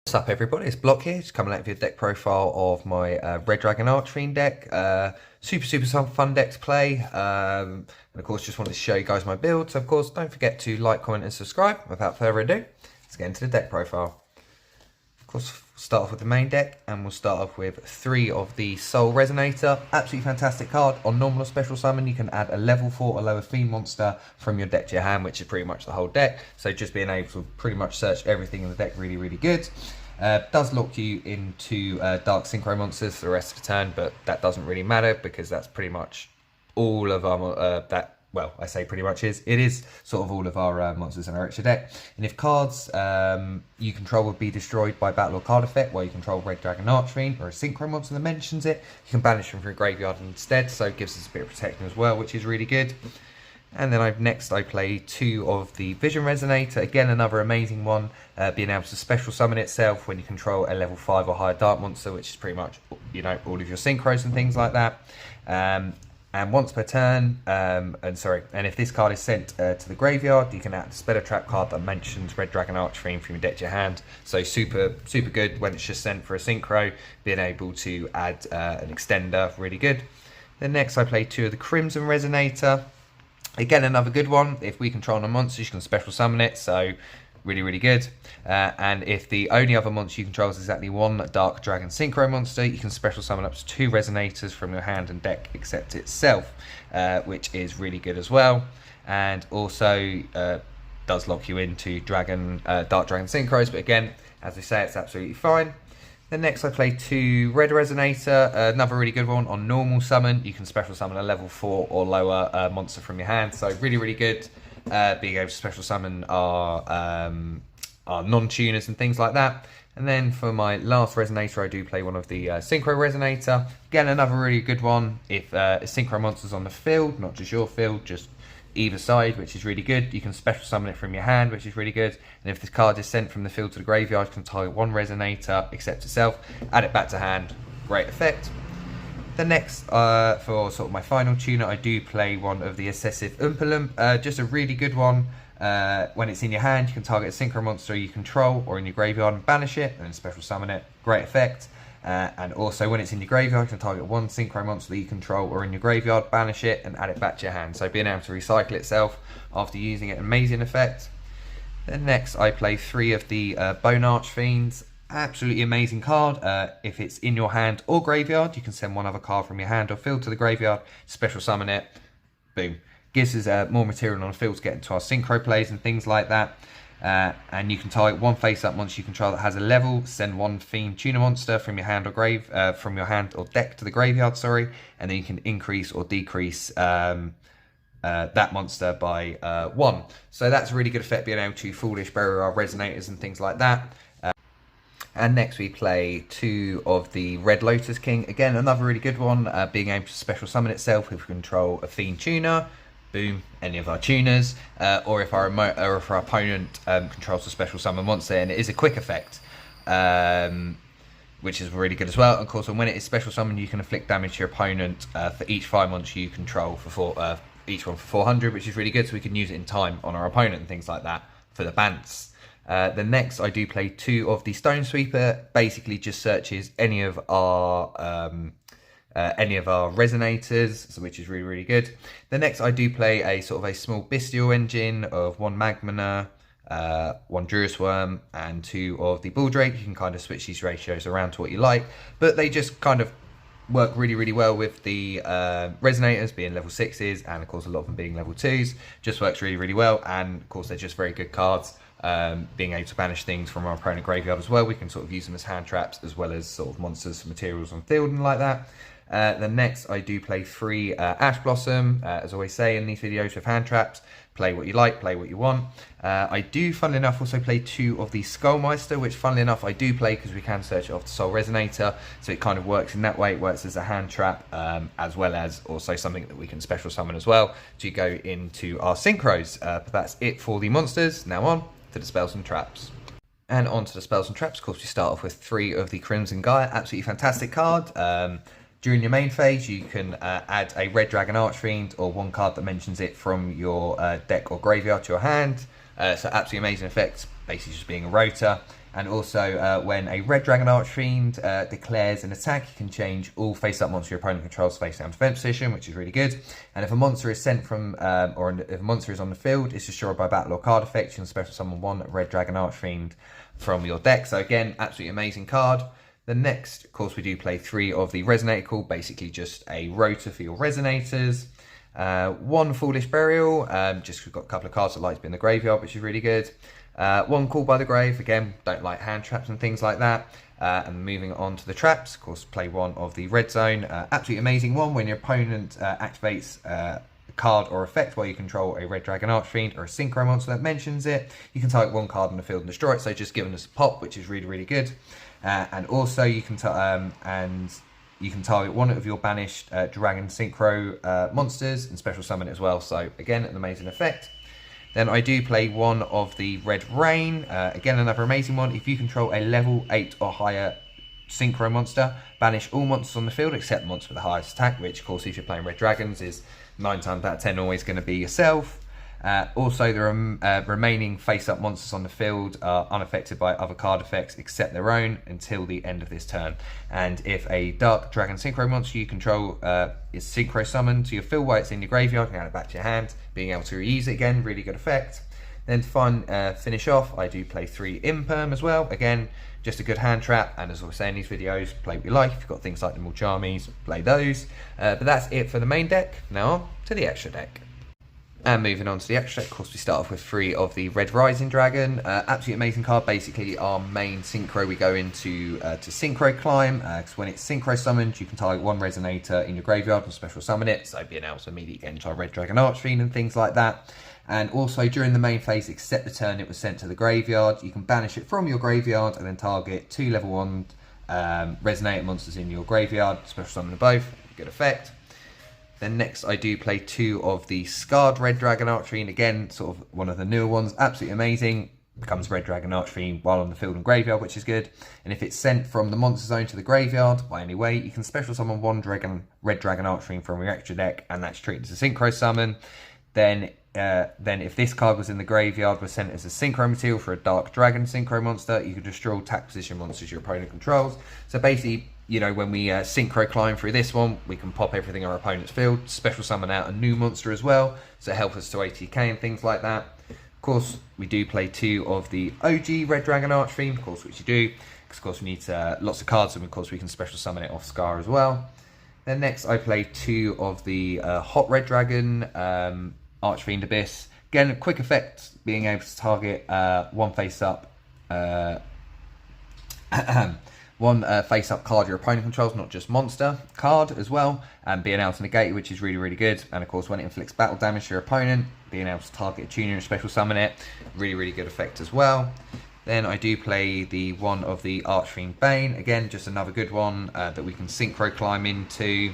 What's up everybody, it's Block here, just coming out with your deck profile of my Red Dragon Archfiend deck. Super fun deck to play, and of course just wanted to show you guys my build, so of course don't forget to like, comment and subscribe. Without further ado, let's get into the deck profile. Of course, start off with the main deck, and we'll start off with 3 of the Soul Resonator. Absolutely fantastic card. On normal or special summon, you can add a level 4 or lower fiend monster from your deck to your hand, which is pretty much the whole deck. So just being able to pretty much search everything in the deck, really good. Does lock you into Dark Synchro monsters for the rest of the turn, but that doesn't really matter because that's pretty much all of our well, I say pretty much it is sort of all of our monsters in our extra deck. And if cards you control would be destroyed by battle or card effect, while you control Red Dragon Archfiend or a Synchro monster that mentions it, you can banish them from your graveyard instead, so it gives us a bit of protection as well, which is really good. And then next I play 2 of the Vision Resonator. Again, another amazing one, being able to special summon itself when you control a level 5 or higher dark monster, which is pretty much, you know, all of your synchros and things like that. And once per turn, and if this card is sent to the graveyard, you can add a spell or trap card that mentions Red Dragon Archfiend from your deck to your hand. So super good when it's just sent for a synchro, being able to add an extender, really good. Then next I play 2 of the Crimson Resonator. Again, another good one. If we control a monster, you can special summon it, so really good. And if the only other monster you control is exactly 1 Dark Dragon Synchro monster, you can special summon up to 2 Resonators from your hand and deck except itself, which is really good as well. And also does lock you into Dark Dragon Synchros, but again, as we say, it's absolutely fine. Then next I play 2 Red Resonator, another really good one. On normal summon, you can special summon a level 4 or lower monster from your hand, so really good. Being able to special summon our non-tuners and things like that. And then for my last Resonator, I do play one of the Synchro Resonator. Again, another really good one. If a Synchro monster's on the field, not just your field, just either side, which is really good, you can special summon it from your hand, which is really good. And if this card is sent from the field to the graveyard, you can target 1 Resonator except itself, add it back to hand, great effect. The next, for sort of my final tuner, I do play one of the Assessive Oompa, just a really good one. When it's in your hand, you can target a Synchro monster you control or in your graveyard and banish it, and then special summon it, great effect. And also when it's in your graveyard, you can target 1 Synchro monster that you control or in your graveyard, banish it and add it back to your hand. So being able to recycle itself after using it, amazing effect. Then next I play 3 of the Bone Archfiends. Absolutely amazing card. If it's in your hand or graveyard, you can send 1 other card from your hand or field to the graveyard, special summon it, boom. Gives us more material on the field to get into our synchro plays and things like that. And you can target 1 face-up monster you control that has a level, send 1 Fiend Tuner monster from your hand or from your hand or deck to the graveyard, and then you can increase or decrease that monster by 1. So that's a really good effect, being able to Foolish Bury our Resonators and things like that. And next we play 2 of the Red Lotus King. Again, another really good one, being able to special summon itself if we control a Fiend Tuner, boom, any of our tuners, or if our opponent controls a special summon monster, and it is a quick effect, which is really good as well. Of course, and when it is special summoned, you can inflict damage to your opponent for each fire monster you control for each one for 400, which is really good, so we can use it in time on our opponent and things like that for the bans. The next I do play 2 of the Stone Sweeper. Basically just searches any of our Resonators, which is really good. The next I do play a sort of a small Bestial Engine of 1 Magmana, 1 Druris Worm and 2 of the Bulldrake. You can kind of switch these ratios around to what you like, but they just kind of work really well with the Resonators being level 6s, and of course a lot of them being level 2s. Just works really well, and of course they're just very good cards. Being able to banish things from our opponent graveyard as well, we can sort of use them as hand traps as well as sort of monsters for materials on field and like that. Then next I do play 3 Ash Blossom, as I always say in these videos with hand traps, play what you like, play what you want. I do, funnily enough, also play 2 of the Skullmeister, which funnily enough I do play because we can search it off the Soul Resonator, so it kind of works in that way. It works as a hand trap, as well as also something that we can special summon as well to go into our synchros. But that's it for the monsters. Now on to the spells and traps. And on to the spells and traps. Of course, we start off with 3 of the Crimson Gaia. Absolutely fantastic card. During your main phase, you can add a Red Dragon Archfiend or 1 card that mentions it from your deck or graveyard to your hand. So absolutely amazing effects, basically just being a rotor. And also, when a Red Dragon Archfiend declares an attack, you can change all face-up monster your opponent controls face-down defense position, which is really good. And if a monster is sent from, or if a monster is on the field, it's destroyed by battle or card effect, you can special summon one Red Dragon Archfiend from your deck. So again, absolutely amazing card. The next, of course, we do play 3 of the Resonator Call, basically just a rotor for your Resonators. 1 Foolish Burial, just we've got a couple of cards that like to be in the graveyard, which is really good. 1 Call by the Grave, again, don't like hand traps and things like that. And moving on to the traps, of course, play 1 of the Red Zone. Absolutely amazing one when your opponent activates a card or effect while you control a Red Dragon Archfiend or a Synchro monster that mentions it. You can target 1 card on the field and destroy it, so just giving us a pop, which is really, really good. And also you can target 1 of your banished Dragon Synchro monsters and special summon it as well. So again, an amazing effect. Then I do play 1 of the Red Rain. Again, another amazing one. If you control a level 8 or higher Synchro monster, banish all monsters on the field except the monster with the highest attack, which of course if you're playing Red Dragons is 9 times out of 10 always going to be yourself. Also, the remaining face-up monsters on the field are unaffected by other card effects except their own until the end of this turn. And if a Dark Dragon Synchro monster you control is Synchro summoned to your field while it's in your graveyard, you can add it back to your hand, being able to reuse it again, really good effect. Then to finish off, I do play 3 Imperm as well. Again, just a good hand trap, and as I was saying in these videos, play what you like. If you've got things like the Mulchamis, play those. But that's it for the main deck. Now on to the extra deck. And moving on to the extra deck, of course, we start off with 3 of the Red Rising Dragon. Absolutely amazing card. Basically, our main Synchro, we go into to Synchro Climb. Because when it's Synchro summoned, you can target 1 Resonator in your graveyard and special summon it. So being able to immediately get into our Red Dragon Archfiend and things like that. And also, during the main phase, except the turn it was sent to the graveyard, you can banish it from your graveyard and then target 2 level 1 Resonator monsters in your graveyard. Special summon them both. Good effect. Then next I do play 2 of the Scarred Red Dragon Archfiend. Again, sort of one of the newer ones. Absolutely amazing. Becomes Red Dragon Archfiend while on the field and graveyard, which is good. And if it's sent from the monster zone to the graveyard by any way, you can special summon 1 Red Dragon Archfiend from your extra deck, and that's treated as a Synchro summon. Then if this card was in the graveyard, was sent as a Synchro material for a Dark Dragon Synchro monster, you can destroy all attack position monsters your opponent controls. So basically, you know, when we Synchro Climb through this one, we can pop everything on our opponent's field, special summon out a new monster as well, so help us to ATK and things like that. Of course, we do play 2 of the OG Red Dragon Archfiend, of course, which you do, because of course we need lots of cards, and of course we can special summon it off Scar as well. Then next I play 2 of the Hot Red Dragon Archfiend Abyss. Again, a quick effect, being able to target 1 face-up one face-up card your opponent controls, not just monster card as well, and being able to negate it, which is really, really good. And of course, when it inflicts battle damage to your opponent, being able to target a tuner and special summon it, really, really good effect as well. Then I do play the 1 of the Archfiend Bane. Again, just another good one that we can Synchro Climb into.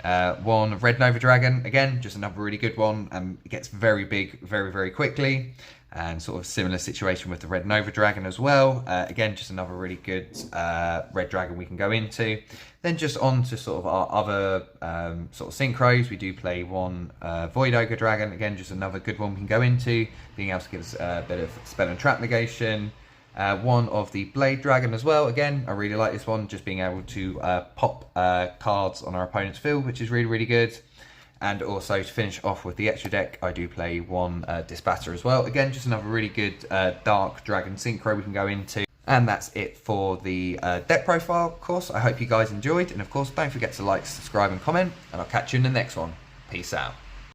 1 Red Nova Dragon, again, just another really good one, and it gets very big very, very quickly, and sort of similar situation with the Red Nova Dragon as well. Again, just another really good Red Dragon we can go into. Then just on to sort of our other sort of Synchros, we do play 1 Void Ogre Dragon, again, just another good one we can go into, being able to give us a bit of spell and trap negation. 1 of the Blade Dragon as well. Again, I really like this one, just being able to pop cards on our opponent's field, which is really, really good. And also to finish off with the extra deck, I do play 1 Disbatter as well. Again, just another really good Dark Dragon Synchro we can go into. And that's it for the deck profile, of course. I hope you guys enjoyed. And of course, don't forget to like, subscribe and comment. And I'll catch you in the next one. Peace out.